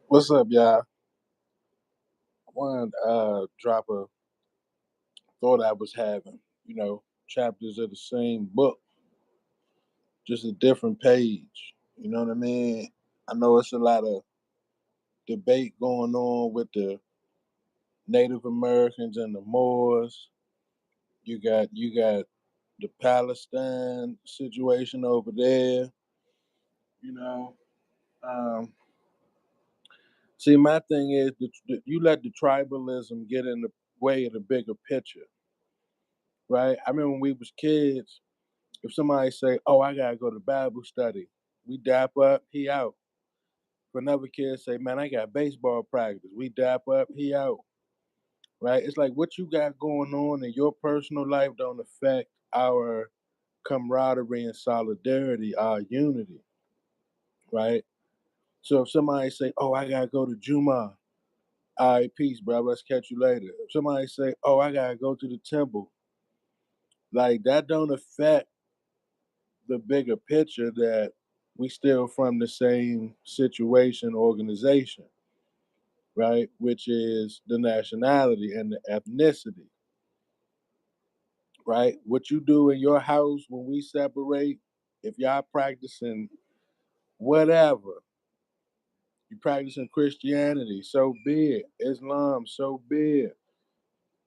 What's up, y'all? I want to drop a thought I was having. Chapters of the same book, just a different page. You know what I mean? I know it's a lot of debate going on with the Native Americans and the Moors. You got the Palestine situation over there. You know, um, see, my thing is you let the tribalism get in the way of the bigger picture, right? I remember when we was kids. If somebody say, "Oh, I gotta go to Bible study," we dap up, he out. If another kid say, "Man, I got baseball practice," we dap up, he out. Right? It's like what you got going on in your personal life don't affect our camaraderie and solidarity, our unity. Right? So if somebody say, "Oh, I gotta go to Juma," all right, peace, bro. Let's catch you later. If somebody say, "Oh, I gotta go to the temple," like that don't affect the bigger picture that we still from the same situation, organization, right? Which is the nationality and the ethnicity, right? What you do in your house when we separate, if y'all practicing whatever, you practicing Christianity, so be it. Islam, so be it.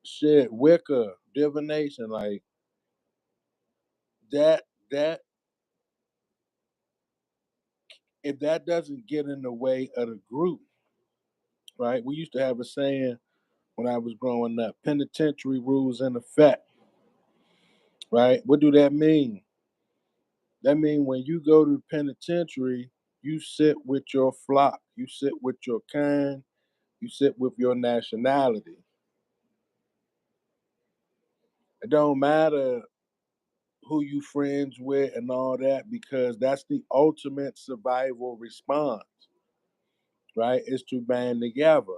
Shit, Wicca, divination, like that, if that doesn't get in the way of the group, right? We used to have a saying when I was growing up. Penitentiary rules in effect, right? What do that mean? That means when you go to the penitentiary, you sit with your flock, you sit with your kind, you sit with your nationality. It don't matter who you friends with and all that because that's the ultimate survival response, right? Is to band together.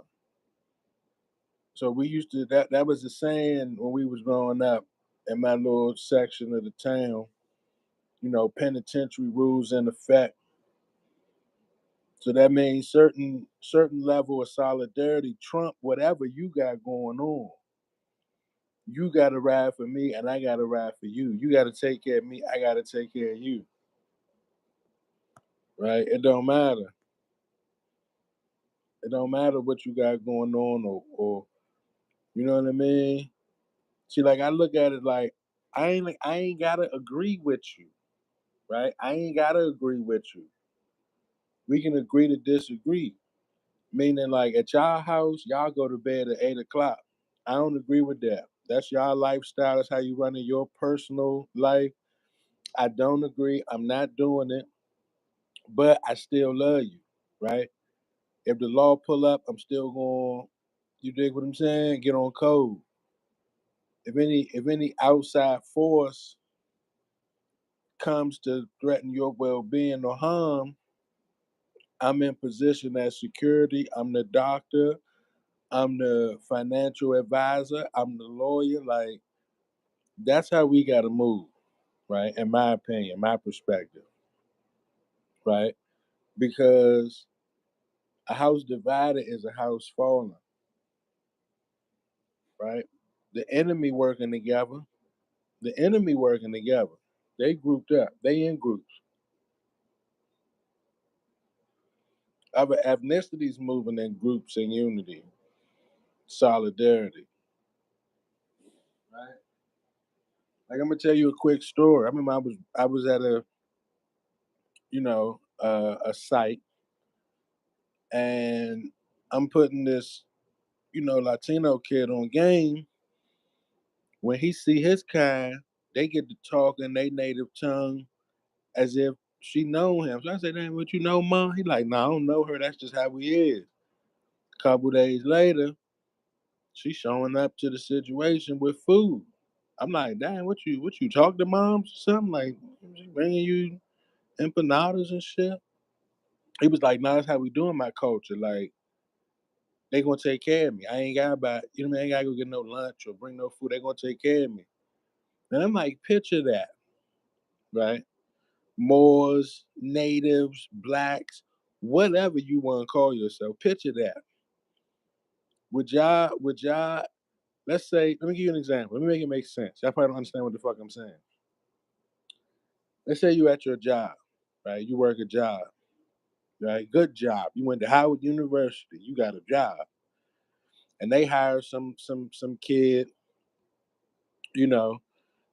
So we used to that was the saying when we was growing up in my little section of the town. Penitentiary rules in effect. So that means certain level of solidarity trump whatever you got going on. You got to ride for me, and I got to ride for you. You got to take care of me. I got to take care of you. Right? It don't matter. It don't matter what you got going on, or you know what I mean. See, like I look at it like I ain't gotta agree with you, right? I ain't gotta agree with you. We can agree to disagree. Meaning, like at y'all house, y'all go to bed at 8 o'clock. I don't agree with that. That's y'all lifestyle. That's how you running your personal life. I don't agree. I'm not doing it, but I still love you, right? If the law pull up, I'm still going. You dig what I'm saying? Get on code. If any outside force comes to threaten your well-being or harm, I'm in position as security. I'm the doctor. I'm the financial advisor. I'm the lawyer. Like that's how we got to move, right? In my opinion, my perspective, right? Because a house divided is a house falling, right? The enemy working together. The enemy working together. They grouped up. They in groups. Other ethnicities moving in groups in unity, solidarity, right? Like I'm gonna tell you a quick story. I remember I was at a site, and I'm putting this Latino kid on game. When he see his kind, they get to talk in their native tongue as if she know him. So I said, "Damn, what you know, mom?" He like, "No, I don't know her. That's just how we is." Couple days later, she showing up to the situation with food. I'm like, "Damn, what you talk to moms or something? Like, she bringing you empanadas and shit?" He was like, "No, that's how we do in my culture. Like, they gonna take care of me. I ain't got about, what I ain't gotta go get no lunch or bring no food. They gonna take care of me." And I'm like, picture that, right? Moors, natives, blacks, whatever you want to call yourself. Picture that. Would y'all, let's say, let me give you an example. Let me make it make sense. Y'all probably don't understand what the fuck I'm saying. Let's say you at your job, right? You work a job, right? Good job. You went to Howard University. You got a job, and they hire some kid. You know,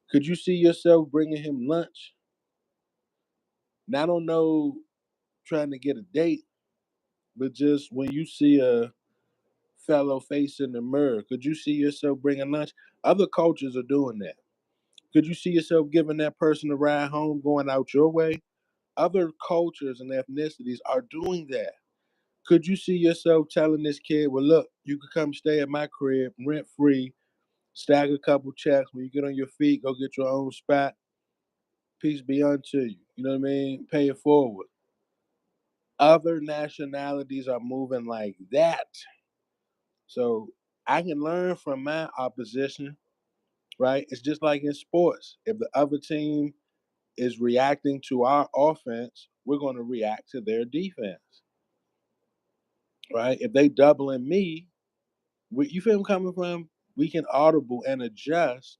could you see yourself bringing him lunch? Now, I don't know, trying to get a date, but just when you see a fellow face in the mirror, could you see yourself bringing lunch? Other cultures are doing that. Could you see yourself giving that person a ride home, going out your way? Other cultures and ethnicities are doing that. Could you see yourself telling this kid, well, look, you could come stay at my crib rent free, stack a couple checks. When you get on your feet, go get your own spot. Peace be unto you. You know what I mean? Pay it forward. Other nationalities are moving like that. So I can learn from my opposition, right? It's just like in sports. If the other team is reacting to our offense, we're going to react to their defense, right? If they doubling me, you feel I'm coming from? We can audible and adjust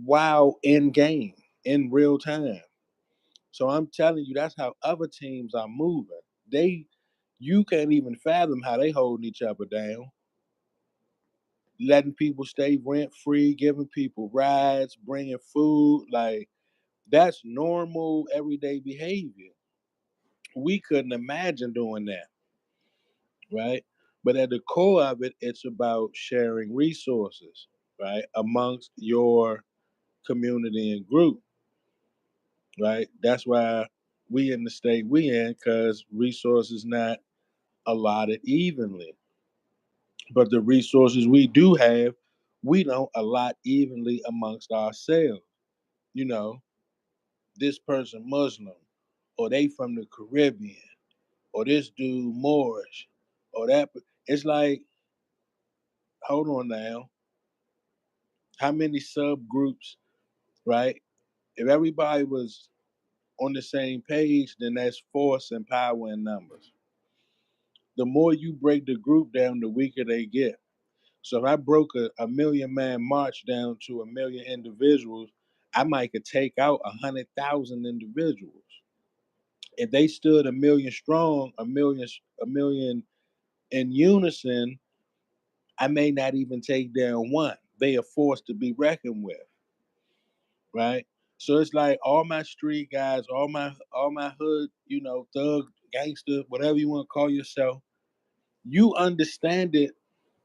while in game, in real time. So I'm telling you, that's how other teams are moving. You can't even fathom how they holding each other down, letting people stay rent free, giving people rides, bringing food. Like, that's normal everyday behavior. We couldn't imagine doing that, right? But at the core of it, it's about sharing resources, right, amongst your community and group, right? That's why we in the state we in, because resources not allotted evenly. But the resources we do have, we don't allot evenly amongst ourselves. You know, this person Muslim, or they from the Caribbean, or this dude Moorish, or that. It's like, hold on now. How many subgroups, right? If everybody was on the same page, then that's force and power in numbers. The more you break the group down, the weaker they get. So if I broke a million man march down to a million individuals, I might could take out 100,000 individuals. If they stood a million strong, a million in unison, I may not even take down one. They are forced to be reckoned with, right? So it's like all my street guys, all my hood, thug, gangster, whatever you want to call yourself, you understand it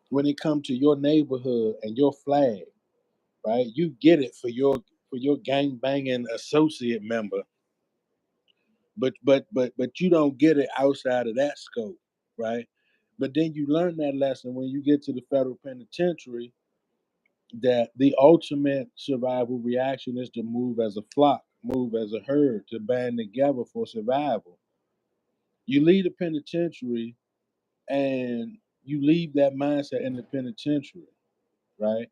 when it comes to your neighborhood and your flag, right? You get it for your gang banging associate member, but you don't get it outside of that scope, right? But then you learn that lesson when you get to the federal penitentiary, that the ultimate survival reaction is to move as a flock, move as a herd, to band together for survival. You leave the penitentiary and you leave that mindset in the penitentiary, right?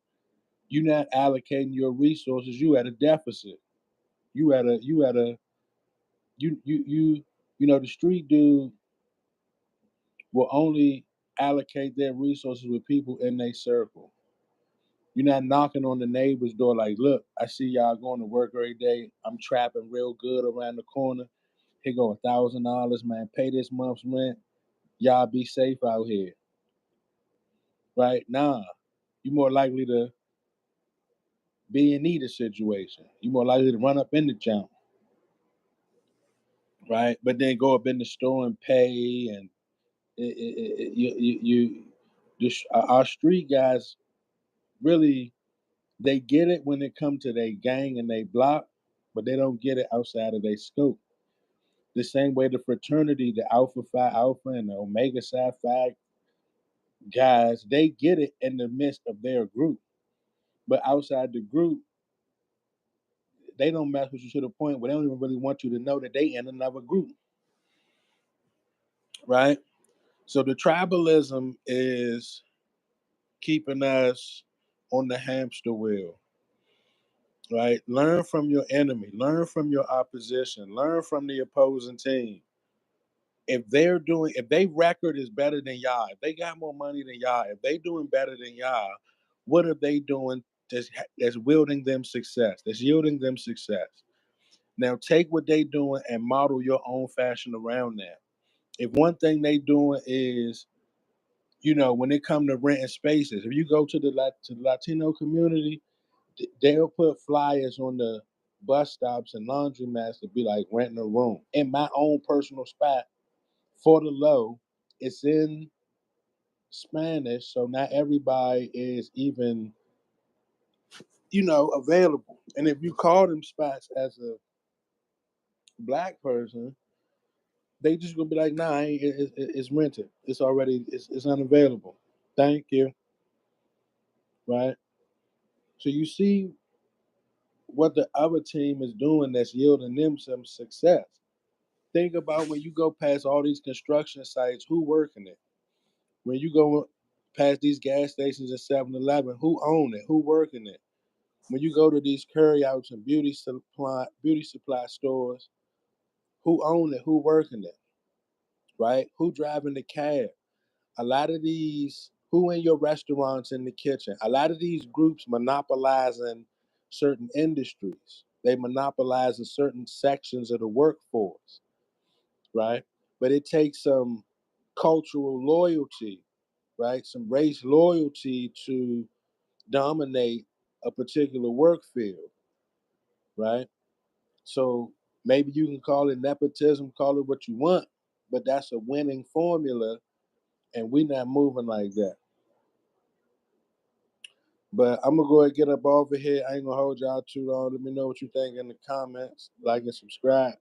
You're not allocating your resources. You at a deficit. You at a you you you you you know the street dude will only allocate their resources with people in their circle. You're not knocking on the neighbor's door like, look, I see y'all going to work every day. I'm trapping real good around the corner. Here go $1,000, man. Pay this month's rent. Y'all be safe out here, right? Nah, you're more likely to be in need of situation. You're more likely to run up in the jump, right? But then go up in the store and pay, and our street guys really, they get it when it comes to their gang and they block, but they don't get it outside of their scope. The same way the fraternity, the Alpha Phi Alpha and the Omega Psi Phi guys, they get it in the midst of their group. But outside the group, they don't mess with you to the point where they don't even really want you to know that they in another group, right? So the tribalism is keeping us on the hamster wheel, right? Learn from your enemy, learn from your opposition, learn from the opposing team. if they record is better than y'all, if they got more money than y'all, if they doing better than y'all, what are they doing that's wielding them success, that's yielding them success? Now take what they doing and model your own fashion around that. If one thing they doing is, when it come to renting spaces, if you go to the Latino community, they'll put flyers on the bus stops and laundromats to be like renting a room. In my own personal spot, for the low, it's in Spanish, so not everybody is even, available. And if you call them spots as a black person, they just gonna be like, nah, it's rented. It's already, it's unavailable. Thank you. Right. So you see what the other team is doing that's yielding them some success. Think about when you go past all these construction sites, who working it? When you go past these gas stations at 7-Eleven, who own it? Who working it? When you go to these carryouts and beauty supply stores, who own it? Who working it? Right? Who driving the cab? A lot of these, who in your restaurants in the kitchen? A lot of these groups monopolizing certain industries. They monopolizing certain sections of the workforce, right? But it takes some cultural loyalty, right? Some race loyalty to dominate a particular work field, right? So maybe you can call it nepotism, call it what you want, but that's a winning formula, and we're not moving like that. But I'm gonna go ahead and get up over here. I ain't gonna hold y'all too long. Let me know what you think in the comments. Like and subscribe.